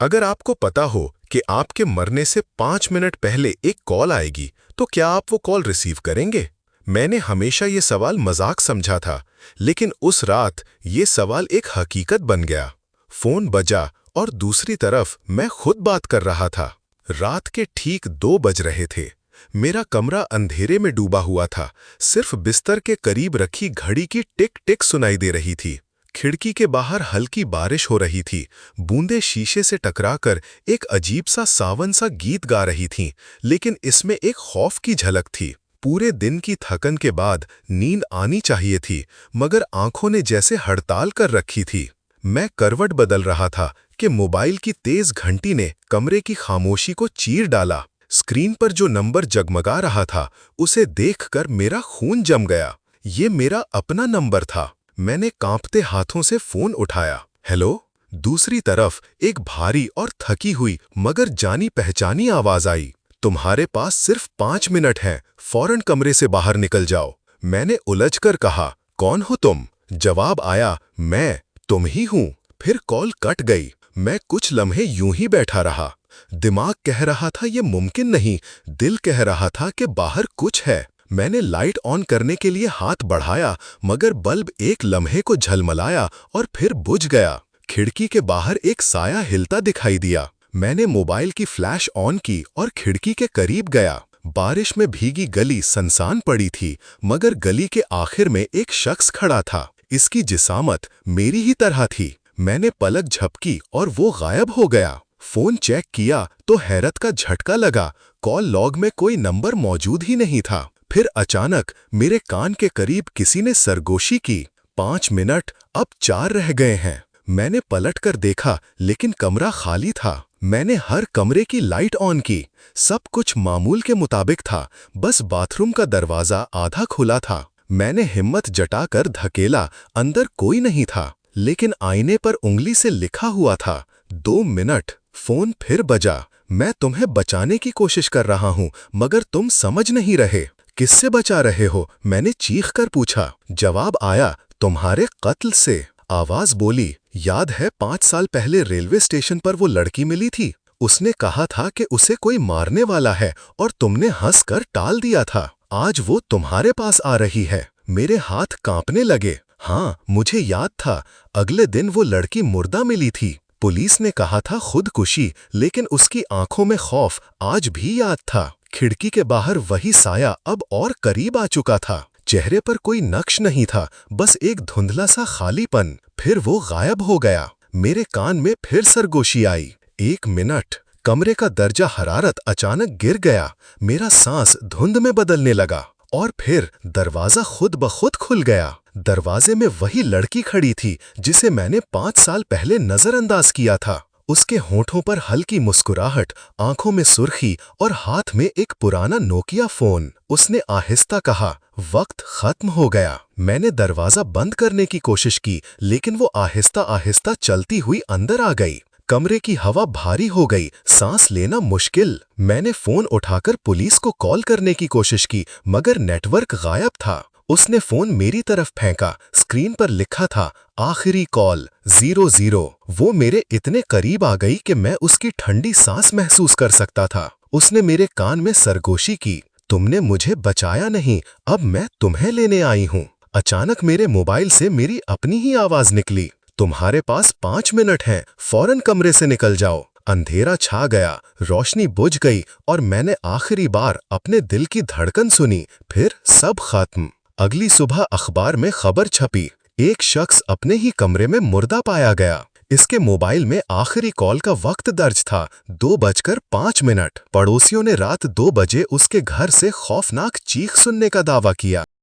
अगर आपको पता हो कि आपके मरने से 5 मिनट पहले एक कॉल आएगी, तो क्या आप वो कॉल रिसीव करेंगे? मैंने हमेशा ये सवाल मजाक समझा था, लेकिन उस रात ये सवाल एक हकीकत बन गया। फोन बजा और दूसरी तरफ मैं खुद बात कर रहा था। रात के ठीक 2 बज रहे थे। मेरा कमरा अंधेरे में डूबा हुआ था। सिर्फ बिस्तर के करीब रखी घड़ी की टिक टिक सुनाई दे रही थी। खिड़की के बाहर हल्की बारिश हो रही थी। बूंदें शीशे से टकराकर एक अजीब सा सावन सा गीत गा रही थीं, लेकिन इसमें एक खौफ की झलक थी। पूरे दिन की थकन के बाद नींद आनी चाहिए थी, मगर आंखों ने जैसे हड़ताल कर रखी थी। मैं करवट बदल रहा था कि मोबाइल की तेज घंटी ने कमरे की खामोशी को चीर डाला। स्क्रीन पर जो नंबर जगमगा रहा था, उसे देखकर मेरा खून जम गया। ये मेरा अपना नंबर था। मैंने कांपते हाथों से फोन उठाया। हेलो। दूसरी तरफ एक भारी और थकी हुई मगर जानी पहचानी आवाज आई। तुम्हारे पास सिर्फ 5 मिनट हैं, फौरन कमरे से बाहर निकल जाओ। मैंने उलझकर कहा, कौन हो तुम? जवाब आया, मैं तुम ही हूं। फिर कॉल कट गई। मैं कुछ लम्हे यूं ही बैठा रहा। दिमाग कह रहा था ये मुमकिन नहीं, दिल कह रहा था कि बाहर कुछ है। मैंने लाइट ऑन करने के लिए हाथ बढ़ाया, मगर बल्ब एक लम्हे को झलमलाया और फिर बुझ गया। खिड़की के बाहर एक साया हिलता दिखाई दिया। मैंने मोबाइल की फ्लैश ऑन की और खिड़की के करीब गया। बारिश में भीगी गली सुनसान पड़ी थी, मगर गली के आखिर में एक शख्स खड़ा था। इसकी जिसामत मेरी ही तरह थी। मैंने पलक झपकी और वो गायब हो गया। फोन चेक किया तो हैरत का झटका लगा। कॉल लॉग में कोई नंबर मौजूद ही नहीं था। फिर अचानक मेरे कान के करीब किसी ने सरगोशी की, 5 मिनट, अब 4 रह गए हैं। मैंने पलटकर देखा, लेकिन कमरा खाली था। मैंने हर कमरे की लाइट ऑन की। सब कुछ मामूल के मुताबिक था, बस बाथरूम का दरवाजा आधा खुला था। मैंने हिम्मत जटाकर धकेला, अंदर कोई नहीं था, लेकिन आईने पर उंगली से लिखा हुआ था, 2 मिनट। फोन फिर बजा। मैं तुम्हें बचाने की कोशिश कर रहा हूं, मगर तुम समझ नहीं रहे। किससे बचा रहे हो? मैंने चीख कर पूछा। जवाब आया, तुम्हारे कत्ल से। आवाज बोली, याद है 5 साल पहले रेलवे स्टेशन पर वो लड़की मिली थी? उसने कहा था कि उसे कोई मारने वाला है और तुमने हंसकर टाल दिया था। आज वो तुम्हारे पास आ रही है। मेरे हाथ कांपने लगे। हाँ, मुझे याद था। अगले दिन वो लड़की मुर्दा मिली थी। पुलिस ने कहा था खुदकुशी, लेकिन उसकी आंखों में खौफ आज भी याद था। खिड़की के बाहर वही साया अब और करीब आ चुका था। चेहरे पर कोई नक्श नहीं था, बस एक धुंधला सा खालीपन। फिर वो गायब हो गया। मेरे कान में फिर सरगोशी आई, 1 मिनट। कमरे का दर्जा हरारत अचानक गिर गया। मेरा सांस धुंध में बदलने लगा और फिर दरवाजा खुद ब खुद खुल गया। दरवाजे में वही लड़की खड़ी थी जिसे मैंने 5 साल पहले नजरअंदाज किया था। उसके होठों पर हल्की मुस्कुराहट, आंखों में सुर्खी और हाथ में एक पुराना नोकिया फोन। उसने आहिस्ता कहा, वक्त खत्म हो गया। मैंने दरवाजा बंद करने की कोशिश की, लेकिन वो आहिस्ता आहिस्ता चलती हुई अंदर आ गई। कमरे की हवा भारी हो गई, सांस लेना मुश्किल। मैंने फोन उठाकर पुलिस को कॉल करने की कोशिश की, मगर नेटवर्क गायब था। उसने फोन मेरी तरफ फेंका। स्क्रीन पर लिखा था, आखिरी कॉल 00। वो मेरे इतने करीब आ गई कि मैं उसकी ठंडी सांस महसूस कर सकता था। उसने मेरे कान में सरगोशी की, तुमने मुझे बचाया नहीं, अब मैं तुम्हें लेने आई हूँ। अचानक मेरे मोबाइल से मेरी अपनी ही आवाज निकली, तुम्हारे पास 5 मिनट हैं, फौरन कमरे से निकल जाओ। अंधेरा छा गया, रोशनी बुझ गई और मैंने आखिरी बार अपने दिल की धड़कन सुनी। फिर सब खत्म। अगली सुबह अखबार में खबर छपी, एक शख्स अपने ही कमरे में मुर्दा पाया गया। इसके मोबाइल में आखिरी कॉल का वक्त दर्ज था, 2:05। पड़ोसियों ने रात 2 बजे उसके घर से खौफनाक चीख सुनने का दावा किया।